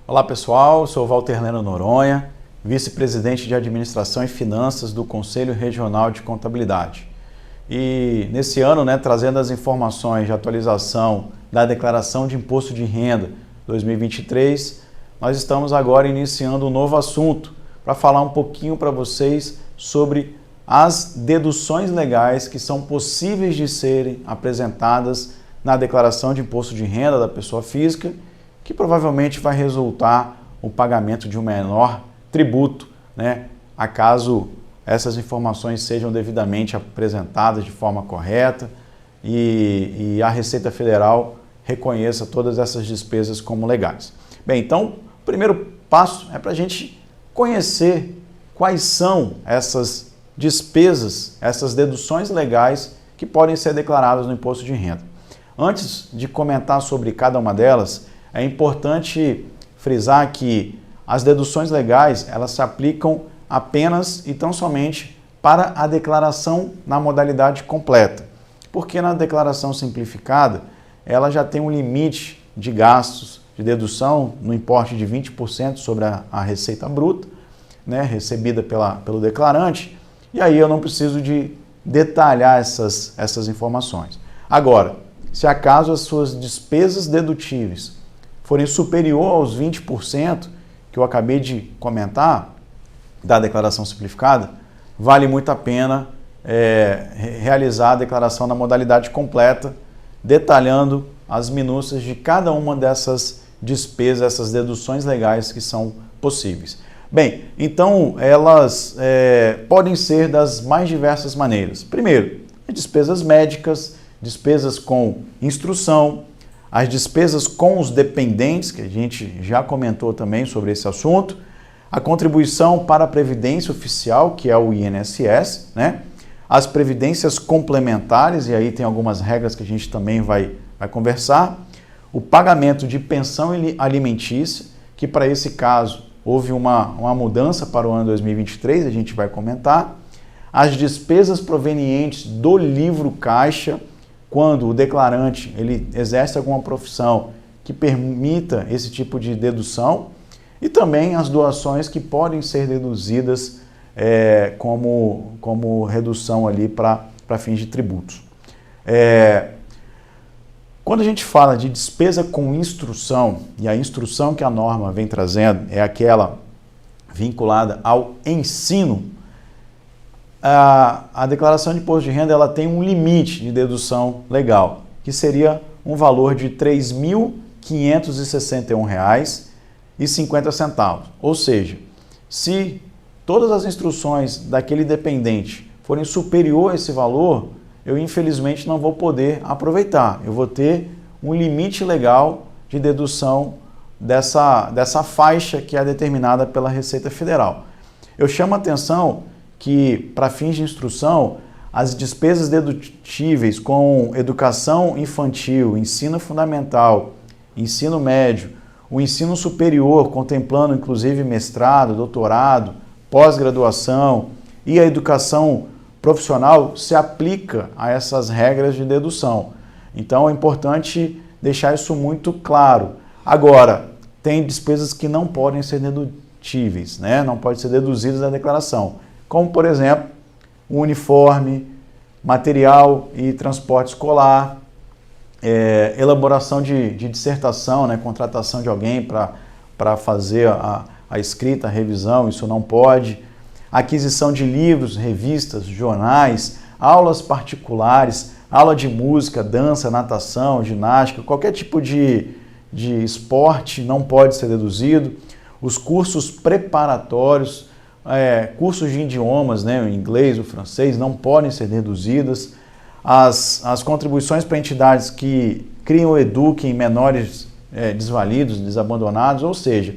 Olá pessoal, sou Walter Leno Noronha, vice-presidente de Administração e Finanças do Conselho Regional de Contabilidade. E nesse ano, trazendo as informações de atualização da Declaração de Imposto de Renda 2023, nós estamos agora iniciando um novo assunto para falar um pouquinho para vocês sobre as deduções legais que são possíveis de serem apresentadas na Declaração de Imposto de Renda da pessoa física, que provavelmente vai resultar o pagamento de um menor tributo, acaso essas informações sejam devidamente apresentadas de forma correta e a Receita Federal reconheça todas essas despesas como legais. Bem, então, o primeiro passo é para a gente conhecer quais são essas despesas, essas deduções legais que podem ser declaradas no imposto de renda. Antes de comentar sobre cada uma delas, é importante frisar que as deduções legais, elas se aplicam apenas e tão somente para a declaração na modalidade completa. Porque na declaração simplificada, ela já tem um limite de gastos de dedução no importe de 20% sobre a receita bruta, recebida pelo declarante, e aí eu não preciso de detalhar essas informações. Agora, se acaso as suas despesas dedutíveis forem superior aos 20% que eu acabei de comentar da declaração simplificada, vale muito a pena realizar a declaração na modalidade completa, detalhando as minúcias de cada uma dessas despesas, essas deduções legais que são possíveis. Bem, então elas podem ser das mais diversas maneiras. Primeiro, despesas médicas, despesas com instrução, as despesas com os dependentes, que a gente já comentou também sobre esse assunto, a contribuição para a Previdência Oficial, que é o INSS, as previdências complementares, e aí tem algumas regras que a gente também vai conversar, o pagamento de pensão alimentícia, que para esse caso houve uma mudança para o ano 2023, a gente vai comentar, as despesas provenientes do livro caixa, quando o declarante ele exerce alguma profissão que permita esse tipo de dedução, e também as doações que podem ser deduzidas como redução ali para fins de tributos. Quando a gente fala de despesa com instrução, e a instrução que a norma vem trazendo é aquela vinculada ao ensino, a declaração de imposto de renda ela tem um limite de dedução legal, que seria um valor de R$ 3.561,50. Ou seja, se todas as instruções daquele dependente forem superior a esse valor, eu infelizmente não vou poder aproveitar. Eu vou ter um limite legal de dedução dessa faixa que é determinada pela Receita Federal. Eu chamo a atenção que, para fins de instrução, as despesas dedutíveis com educação infantil, ensino fundamental, ensino médio, o ensino superior, contemplando inclusive mestrado, doutorado, pós-graduação e a educação profissional, se aplica a essas regras de dedução. Então é importante deixar isso muito claro. Agora, tem despesas que não podem ser dedutíveis, não podem ser deduzidas da declaração, como, por exemplo, o uniforme, material e transporte escolar, elaboração de dissertação, contratação de alguém para fazer a escrita, a revisão, isso não pode, aquisição de livros, revistas, jornais, aulas particulares, aula de música, dança, natação, ginástica, qualquer tipo de esporte não pode ser deduzido, os cursos preparatórios, cursos de idiomas, o inglês, o francês, não podem ser deduzidas. As contribuições para entidades que criam ou eduquem menores desvalidos, desabandonados, ou seja,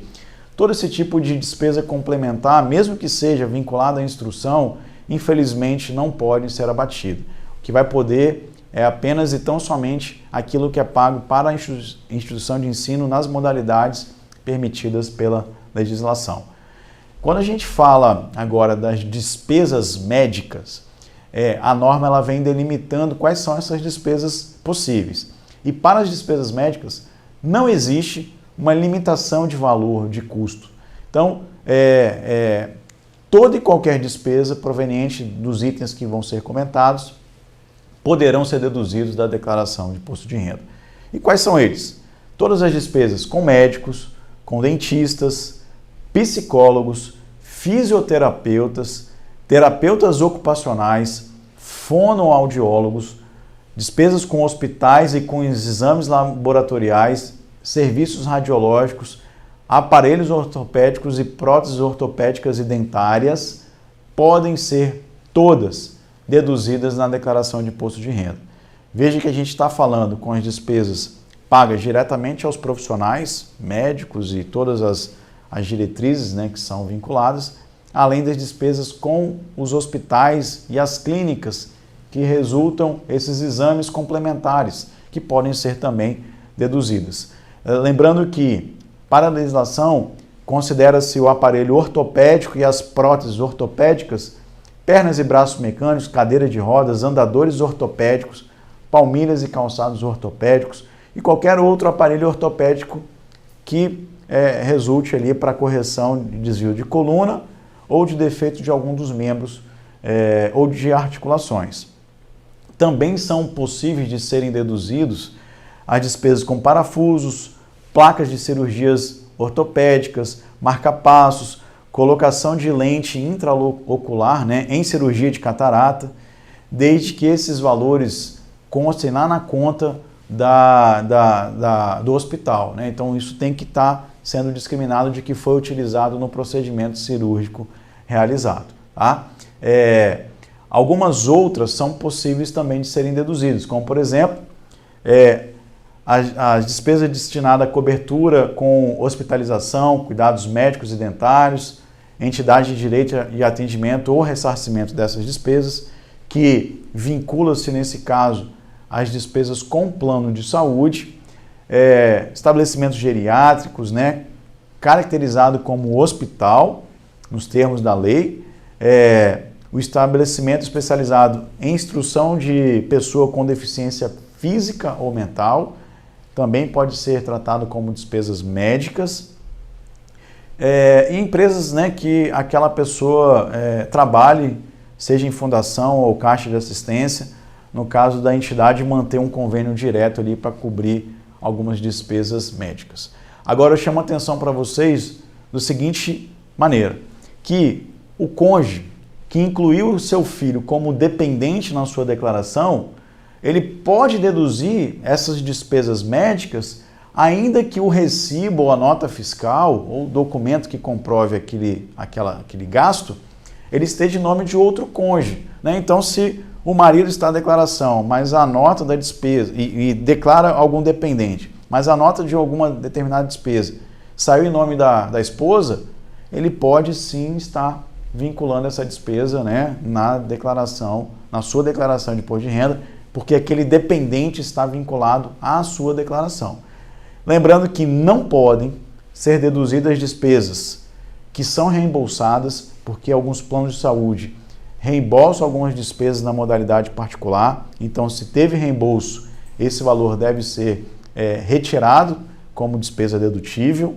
todo esse tipo de despesa complementar, mesmo que seja vinculada à instrução, infelizmente não pode ser abatido. O que vai poder é apenas e tão somente aquilo que é pago para a instituição de ensino nas modalidades permitidas pela legislação. Quando a gente fala agora das despesas médicas, a norma ela vem delimitando quais são essas despesas possíveis. E para as despesas médicas, não existe uma limitação de valor, de custo. Então, toda e qualquer despesa proveniente dos itens que vão ser comentados poderão ser deduzidos da declaração de imposto de renda. E quais são eles? Todas as despesas com médicos, com dentistas, psicólogos, fisioterapeutas, terapeutas ocupacionais, fonoaudiólogos, despesas com hospitais e com exames laboratoriais, serviços radiológicos, aparelhos ortopédicos e próteses ortopédicas e dentárias podem ser todas deduzidas na declaração de imposto de renda. Veja que a gente está falando com as despesas pagas diretamente aos profissionais, médicos e todas as diretrizes, né, que são vinculadas, além das despesas com os hospitais e as clínicas que resultam esses exames complementares, que podem ser também deduzidas. Lembrando que, para a legislação, considera-se o aparelho ortopédico e as próteses ortopédicas, pernas e braços mecânicos, cadeira de rodas, andadores ortopédicos, palmilhas e calçados ortopédicos e qualquer outro aparelho ortopédico que resulte ali para correção de desvio de coluna ou de defeito de algum dos membros ou de articulações. Também são possíveis de serem deduzidos as despesas com parafusos, placas de cirurgias ortopédicas, marca-passos, colocação de lente intraocular, né, em cirurgia de catarata, desde que esses valores constem lá na conta do hospital, né? Então isso tem que estar sendo discriminado de que foi utilizado no procedimento cirúrgico realizado. Tá? Algumas outras são possíveis também de serem deduzidas, como por exemplo, as despesas destinadas à cobertura com hospitalização, cuidados médicos e dentários, entidade de direito e atendimento ou ressarcimento dessas despesas, que vincula-se nesse caso às despesas com plano de saúde, estabelecimentos geriátricos, né, caracterizado como hospital, nos termos da lei, o estabelecimento especializado em instrução de pessoa com deficiência física ou mental, também pode ser tratado como despesas médicas, e empresas, né, que aquela pessoa trabalhe, seja em fundação ou caixa de assistência, no caso da entidade manter um convênio direto ali para cobrir algumas despesas médicas. Agora eu chamo a atenção para vocês da seguinte maneira, que o cônjuge que incluiu o seu filho como dependente na sua declaração, ele pode deduzir essas despesas médicas, ainda que o recibo ou a nota fiscal ou o documento que comprove aquele gasto, ele esteja em nome de outro cônjuge, né? Então, se o marido está na declaração, mas a nota da despesa, e declara algum dependente, mas a nota de alguma determinada despesa saiu em nome da esposa, ele pode sim estar vinculando essa despesa, né, na sua declaração de imposto de renda, porque aquele dependente está vinculado à sua declaração. Lembrando que não podem ser deduzidas despesas que são reembolsadas, porque alguns planos de saúde reembolsam algumas despesas na modalidade particular. Então, se teve reembolso, esse valor deve ser retirado como despesa dedutível.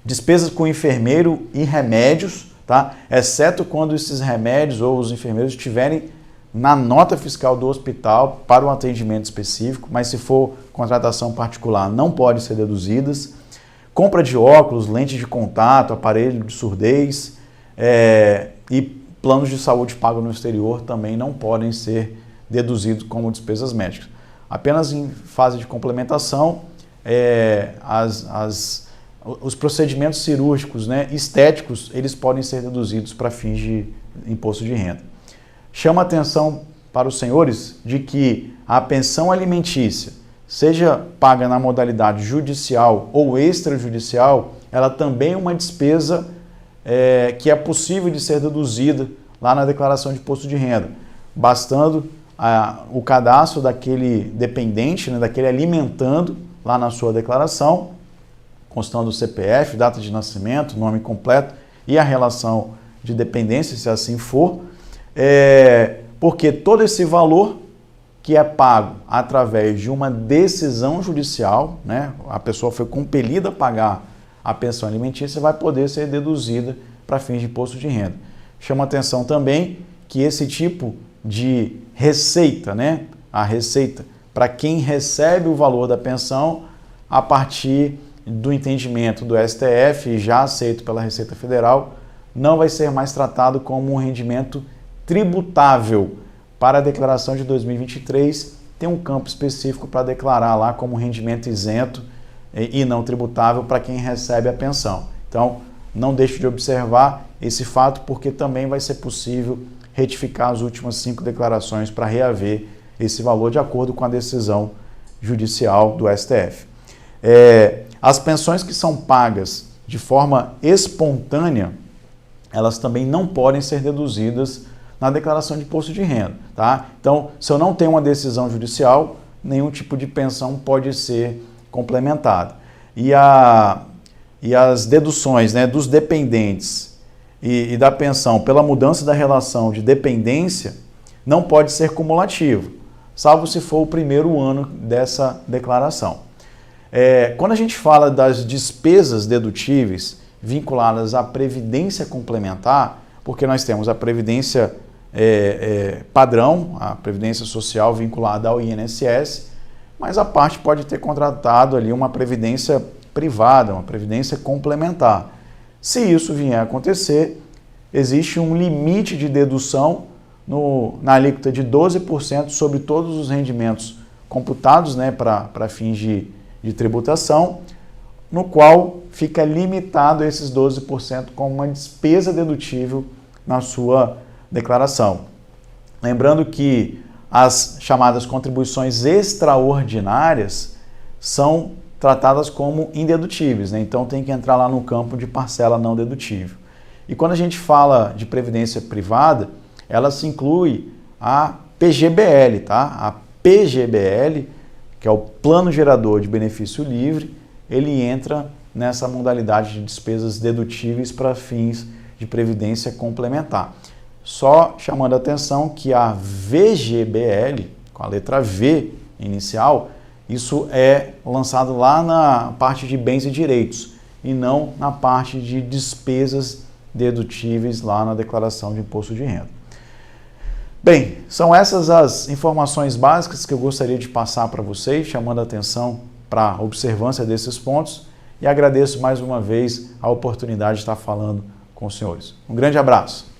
Despesas com enfermeiro e remédios, tá? Exceto quando esses remédios ou os enfermeiros estiverem na nota fiscal do hospital para um atendimento específico, mas se for contratação particular, não pode ser deduzidas. Compra de óculos, lente de contato, aparelho de surdez e planos de saúde pagos no exterior também não podem ser deduzidos como despesas médicas. Apenas em fase de complementação, os procedimentos cirúrgicos, né, estéticos, eles podem ser deduzidos para fins de imposto de renda. Chama atenção para os senhores de que a pensão alimentícia, seja paga na modalidade judicial ou extrajudicial, ela também é uma despesa que é possível de ser deduzida lá na declaração de imposto de renda, bastando o cadastro daquele dependente, né, daquele alimentando lá na sua declaração, constando o CPF, data de nascimento, nome completo e a relação de dependência, se assim for, porque todo esse valor que é pago através de uma decisão judicial, né? A pessoa foi compelida a pagar a pensão alimentícia, vai poder ser deduzida para fins de imposto de renda. Chama atenção também que esse tipo de receita, né? A receita para quem recebe o valor da pensão, a partir do entendimento do STF, já aceito pela Receita Federal, não vai ser mais tratado como um rendimento tributável. Para a declaração de 2023, tem um campo específico para declarar lá como rendimento isento e não tributável para quem recebe a pensão. Então, não deixe de observar esse fato, porque também vai ser possível retificar as últimas 5 declarações para reaver esse valor de acordo com a decisão judicial do STF. As pensões que são pagas de forma espontânea, elas também não podem ser deduzidas na declaração de imposto de renda, tá? Então, se eu não tenho uma decisão judicial, nenhum tipo de pensão pode ser complementada. E as deduções, né, dos dependentes e da pensão pela mudança da relação de dependência não pode ser cumulativo, salvo se for o primeiro ano dessa declaração. Quando a gente fala das despesas dedutíveis vinculadas à previdência complementar, porque nós temos a previdência padrão, a previdência social vinculada ao INSS, mas a parte pode ter contratado ali uma previdência privada, uma previdência complementar. Se isso vier a acontecer, existe um limite de dedução na alíquota de 12% sobre todos os rendimentos computados, né, para fins de tributação, no qual fica limitado esses 12% como uma despesa dedutível na sua declaração. Lembrando que as chamadas contribuições extraordinárias são tratadas como indedutíveis, né? Então tem que entrar lá no campo de parcela não dedutível. E quando a gente fala de previdência privada, ela se inclui a PGBL, tá? A PGBL, que é o Plano Gerador de Benefício Livre, ele entra nessa modalidade de despesas dedutíveis para fins de previdência complementar. Só chamando a atenção que a VGBL, com a letra V inicial, isso é lançado lá na parte de bens e direitos e não na parte de despesas dedutíveis lá na declaração de imposto de renda. Bem, são essas as informações básicas que eu gostaria de passar para vocês, chamando a atenção para a observância desses pontos, e agradeço mais uma vez a oportunidade de estar falando com os senhores. Um grande abraço.